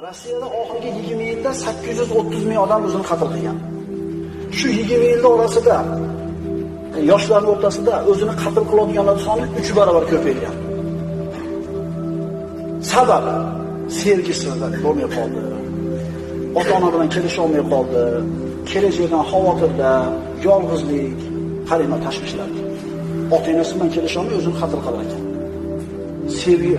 Rossiyada oxirgi 20 yilda 830 ming odam o'zini qatl qilgan. Shu 20 yilda orasida yoshlarning o'rtasida o'zini qatl qiladiganlar soni 3 barobar ko'paygan. Sabab sevgisidan bo'lmay qoldi. Ota-ona bilan kelisha olmay qoldi. Kelajakdan xavotirda, yolg'izlik, qarima tashvishlar. Ota-onasi bilan kelisha olmay o'zini qatl qilar ekan. Sevgi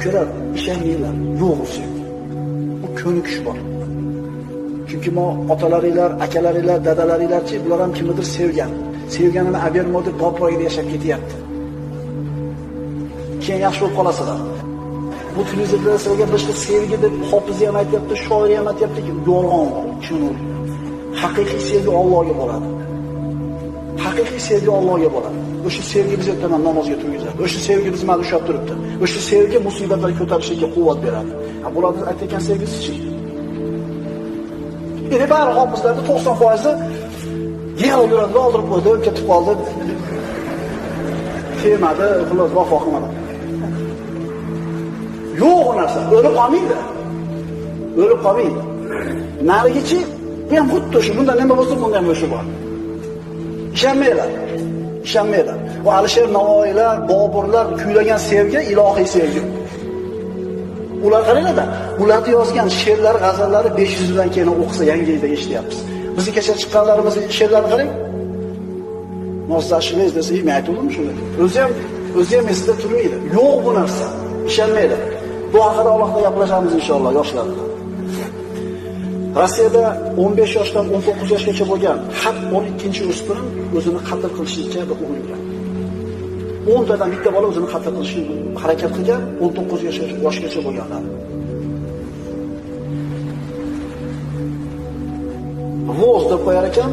ko'rib, ishoninglar, yo'q u sevgi. Bu ko'nikish bor. Chunki otalaringlar, akalaringlar, dadalaringlarchi bular ham kimnidir sevgan. Sevganini abermo deb bopoyida yashab ketyapti. Keyin yaxshi bo'lib qolasizlar. Bu televizorda sizlarga boshqa sevgi deb hofiz ham aytyapti, shoir ham aytyapti, yolg'on, tushunib. Haqiqiy sevgi Allohga bo'ladi. Haqiqiy sevgi Allohga bo'ladi. O'sha sevgi bizni ertaman namozga turgizadi. O'sha sevgi bizni mana ushlab turibdi. O'sha sevgi musibatlarni ko'tarishga quvvat beradi. Bularni aytgan sevgisi-chi? Endi bari hofizlarda 90% yig'ilib yuradi, oldirib qo'ydi, ketib qoldi. Kelmadi, xullas vafo qilmadi. Yo'q narsa, o'lib qolmaydi. O'lib qolmaydi. Narigichi bu ham xuddi shu, bundan nima bo'lsa, bundan ham o'sha bor. Ishonmaylar. Ishonmaylar. Bu Alisher Navoiylar, Boburlar kuylagan sevgi ilohiy sevgi. Ular qaranglar-da, ularni yozgan she'rlar, g'azallari 500 yildan keyin o'qisa yangi yilda eshityapmiz. Bizni kecha chiqqanlarimiz she'rlarni qarang. Nosdashimiz desa, men aytdim shuni. O'zi ham esida turmaydi. Yo'q bu narsa. Ishonmaydi. Bu haqida Allohga gaplashamiz inshaalloh yoshlar bilan. Rossiyada 15 yoshdan 19 yoshgacha bo'lgan har 12-o'spirin o'zini qatl qilishga uringan. 10 tadan bitta bola o'zini qatl qilishga harakat qilgan 19 yoshgacha bo'lganlar. VOZ deb qo'yar ekan.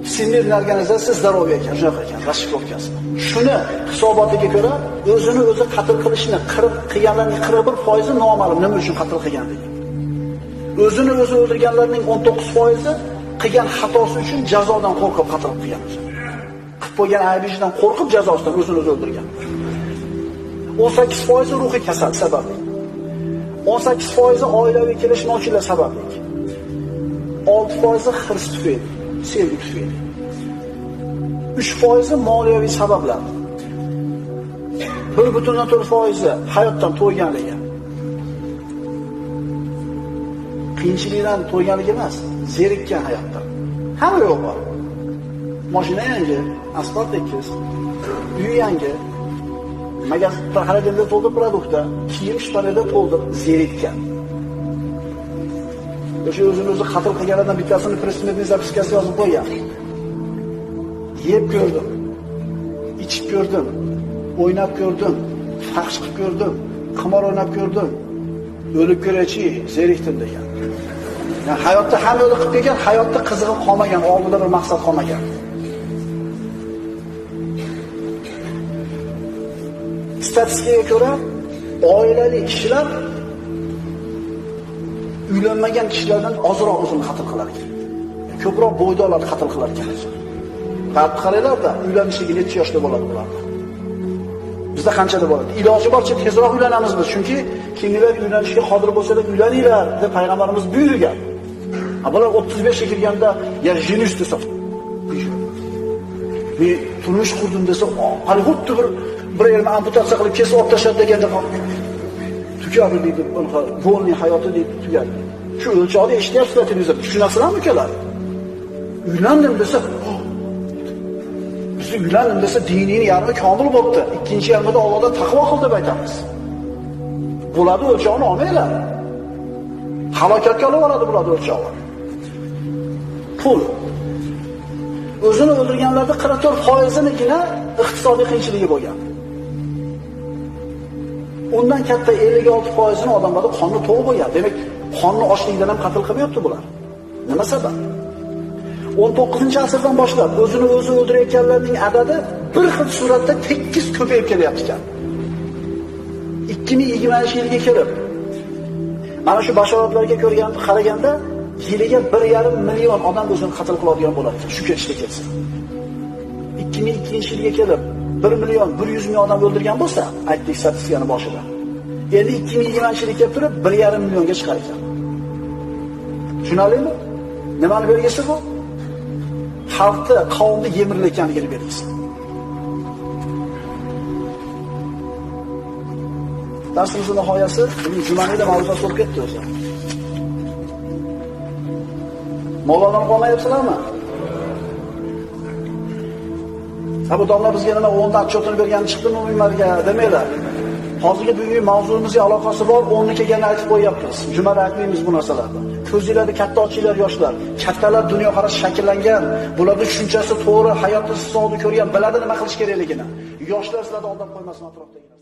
Всемирная organizatsiya здоровья ekan, shunaqa ekan, rashikovkasi. Shuni hisobotiga ko'ra o'zini o'zi qatl qilishni qilganlarning 41% noma'lum nima uchun qatl qilgan degan. O'zini o'zi o'ldirganlarning 19% qilgan xatosi uchun jazodan qo'rqib qatl qilgan. Qilib qo'ygan aybidan qo'rqib jazosidan o'zini o'zi o'ldirgan. 18% ruhiy kasal sababli. 18% oilaviy kelishmovchilik sababli. 6% hirs tufayli, sevgi tufayli. 3% moliyaviy sabablar. 1.4% hayotdan to'yganligi. Qiyinchilikdan to'yganligi emas, zerikkan hayotda. Hamma yo'q bor. Mashina yangi, asfalt tekis, uy yangi, magazin xaridida to'ldirib produktda, kiyim shparada to'ldirib zerikkan. O'sha o'zini o'zi qatl qilganlardan bittasini pressmetni zapiskasi yozib qo'ygan. Yeb ko'rdim, ichib ko'rdim, o'ynab ko'rdim, fahsh qilib ko'rdim, qimor o'ynab ko'rdim. O'lib ko'raychi, zerikdim degan. Yani hayotda hamma yo'lda qilib kelgan, hayotda qizig'i qolmagan, oldida bir maqsad qolmagan. Statistikaga ko'ra, oilali kishilar uylanmagan kishilardan ozroq o'zini qatl qilar ekan. Ko'proq bo'ydoqlar qatl qilar ekan. Qarab qaranglar-da, uylanishga necha yoshda bo'ladi bular? Bizda qanchada bo'ladi? Iloji boricha tezroq uylanamiz biz, chunki kimlar uylanishga qodir bo'lsa-da uylaninglar deb payg'ambarimiz buyurgan. Bular 35 ga kirganda ya jenus desa, men turmush qurdim desa, hali xuddi bir yerni amputatsiya qilib kesib olib tashladi deganda tugadi deydi, bo'lni hayoti deydi, tugadi. Shu o'lchovda eshityapsizlar televizorda. Tushunasizlarmi ukalar? Uylandim desa, biz uylandim desa dinining yarmi komil bo'libdi. Ikkinchi yarmida Allohdan taqvo qil deb aytamiz. Bo'ladi, o'lchovni olmanglar. Halokatga olib oladi bular o'lchovni. Pul. O'zini o'ldirganlarda 44%nigina iqtisodiy qiyinchiligi bo'lgan. Undan katta 56%ni odamlarda qonni to'g'ri bo'lgan. Demak, qonni ochlikdan ham qatl qilmayapti bular. Nima sabab? 19-asrdan boshlab o'zini o'zi o'ldirayotganlarning adadi bir xil suratda tekis ko'payib kelyapti ekan. 2020-yilga kelib mana shu bashoratlarga qaraganda yiliga 1,5 million odam o'zini qatl qiladigan bo'ladi. Shu ketishda kelsa. 2002-yilga kelib 1 million 100 ming odam o'ldirgan bo'lsa, aytdik statistikani boshida. Endi 2020-yilga kelib turib 1,5 millionga chiqar ekan. Tushunarlimi? Nimani belgisi bu? Xalqni, qavmni yemirilayotganiga belgisi. Darsimizning nihoyasi, buning Jumanida mavzusi bo'lib ketdi o'zi. Mavlodan qolmayapsizlarmi? Bu domla bizga nima 10 ta otchotini bergani chiqdimi uylarga demanglar. Hozirgi bugungi mavzumizga aloqasi bor, 10 ni kelganini aytib qo'yapmiz. Jumada aytmaymiz bu narsalarni. Ko'zinglarni katta ochinglar yoshlar. Kattalar dunyoqarash shakllangan, bularda tushunchasi to'g'ri, hayotni istiqbolni ko'rgan, biladi nima qilish kerakligini. Yoshlar sizlarni aldab qo'ymasin atrofdagi.